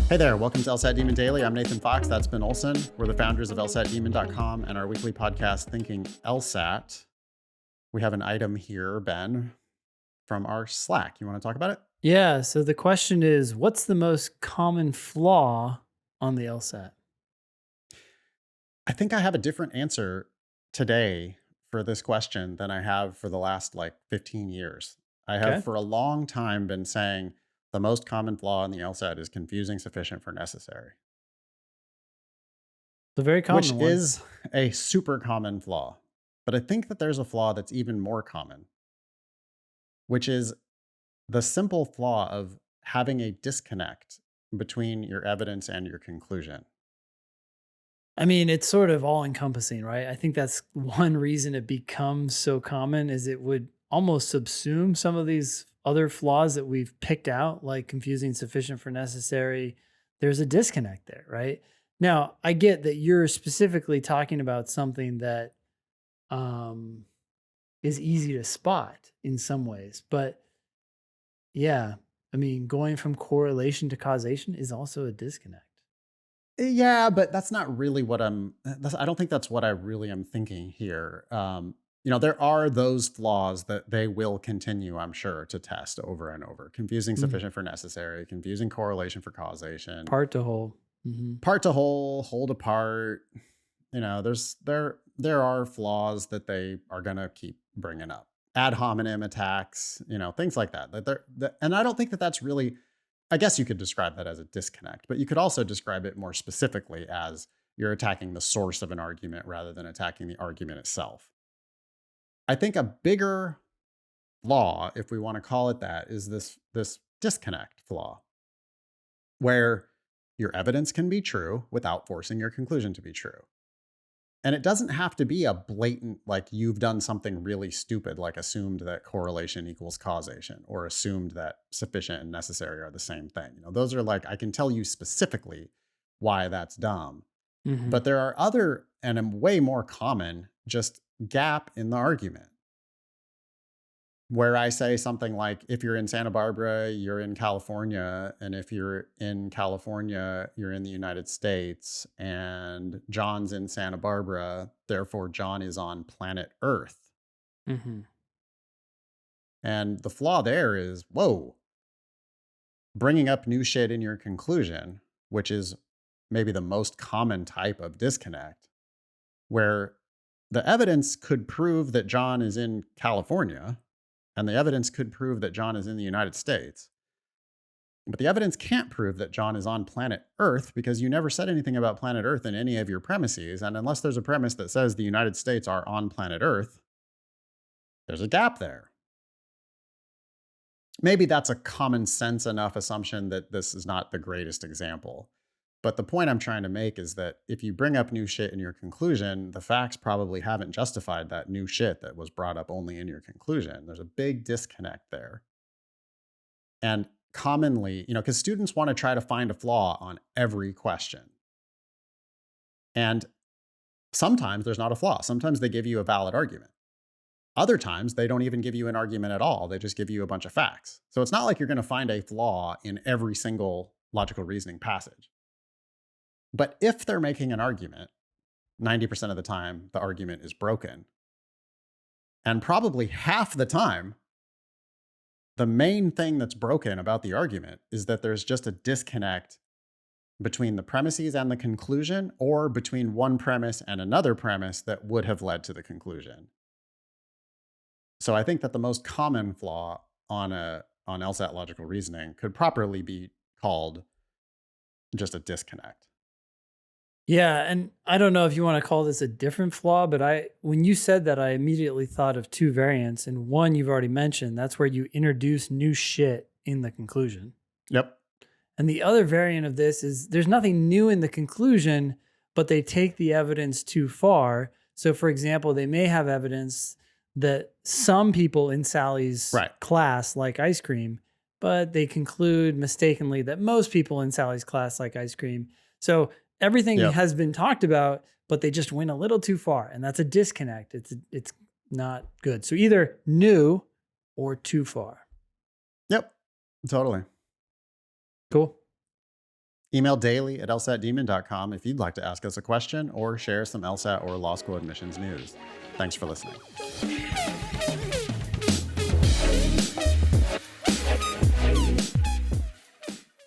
Hey there, welcome to LSAT Demon Daily. I'm Nathan Fox. That's Ben Olson. We're the founders of LSATdemon.com and our weekly podcast, Thinking LSAT. We have an item here, Ben, from our Slack. You want to talk about it? Yeah. So the question is, what's the most common flaw on the LSAT? I think I have a different answer today for this question than I have for the last 15 years. I have Okay. for a long time been saying the most common flaw in the LSAT is confusing sufficient for necessary, The very which common one. is a super common flaw. But I think that there's a flaw that's even more common, which is the simple flaw of having a disconnect between your evidence and your conclusion. I mean, it's sort of all encompassing, right? I think that's one reason it becomes so common is it would almost subsume some of these other flaws that we've picked out, like confusing sufficient for necessary. There's a disconnect there, right? Now, I get that you're specifically talking about something that um, is easy to spot in some ways, but yeah. I mean, going from correlation to causation is also a disconnect. Yeah, but that's not really what I don't think that's what I really am thinking here. There are those flaws that they will continue, I'm sure, to test over and over. Confusing Mhm. sufficient for necessary, confusing correlation for causation, Part to whole. Mhm. part to whole, hold apart. There are flaws that they are going to keep bringing up. Ad hominem attacks, things like that. And I don't think that that's really. I guess you could describe that as a disconnect, but you could also describe it more specifically as you're attacking the source of an argument rather than attacking the argument itself. I think a bigger flaw, if we want to call it that, is this disconnect flaw, where your evidence can be true without forcing your conclusion to be true. And it doesn't have to be a blatant, like you've done something really stupid, like assumed that correlation equals causation or assumed that sufficient and necessary are the same thing. Those are like, I can tell you specifically why that's dumb. Mhm. But there are other and a way more common just gap in the argument where I say something like, if you're in Santa Barbara, you're in California. And if you're in California, you're in the United States. And John's in Santa Barbara. Therefore, John is on planet Earth. Mhm. And the flaw there is, whoa, bringing up new shit in your conclusion, which is maybe the most common type of disconnect, where the evidence could prove that John is in California and the evidence could prove that John is in the United States. But the evidence can't prove that John is on planet Earth because you never said anything about planet Earth in any of your premises. And unless there's a premise that says the United States are on planet Earth, there's a gap there. Maybe that's a common sense enough assumption that this is not the greatest example. But the point I'm trying to make is that if you bring up new shit in your conclusion, the facts probably haven't justified that new shit that was brought up only in your conclusion. There's a big disconnect there. And commonly, because students want to try to find a flaw on every question. And sometimes there's not a flaw. Sometimes they give you a valid argument. Other times, they don't even give you an argument at all. They just give you a bunch of facts. So it's not like you're going to find a flaw in every single logical reasoning passage. But if they're making an argument, 90% of the time, the argument is broken. And probably half the time, the main thing that's broken about the argument is that there's just a disconnect between the premises and the conclusion, or between one premise and another premise that would have led to the conclusion. So I think that the most common flaw on LSAT logical reasoning could properly be called just a disconnect. Yeah, and I don't know if you want to call this a different flaw, but when you said that, I immediately thought of two variants. And one you've already mentioned, that's where you introduce new shit in the conclusion. Yep. And the other variant of this is there's nothing new in the conclusion, but they take the evidence too far. So, for example, they may have evidence that some people in Sally's Right. class like ice cream, but they conclude mistakenly that most people in Sally's class like ice cream. So, everything Yep. has been talked about, but they just went a little too far. And that's a disconnect. It's not good. So, either new or too far. Yep. Totally. Cool. Email daily at lsatdemon.com if you'd like to ask us a question or share some LSAT or law school admissions news. Thanks for listening.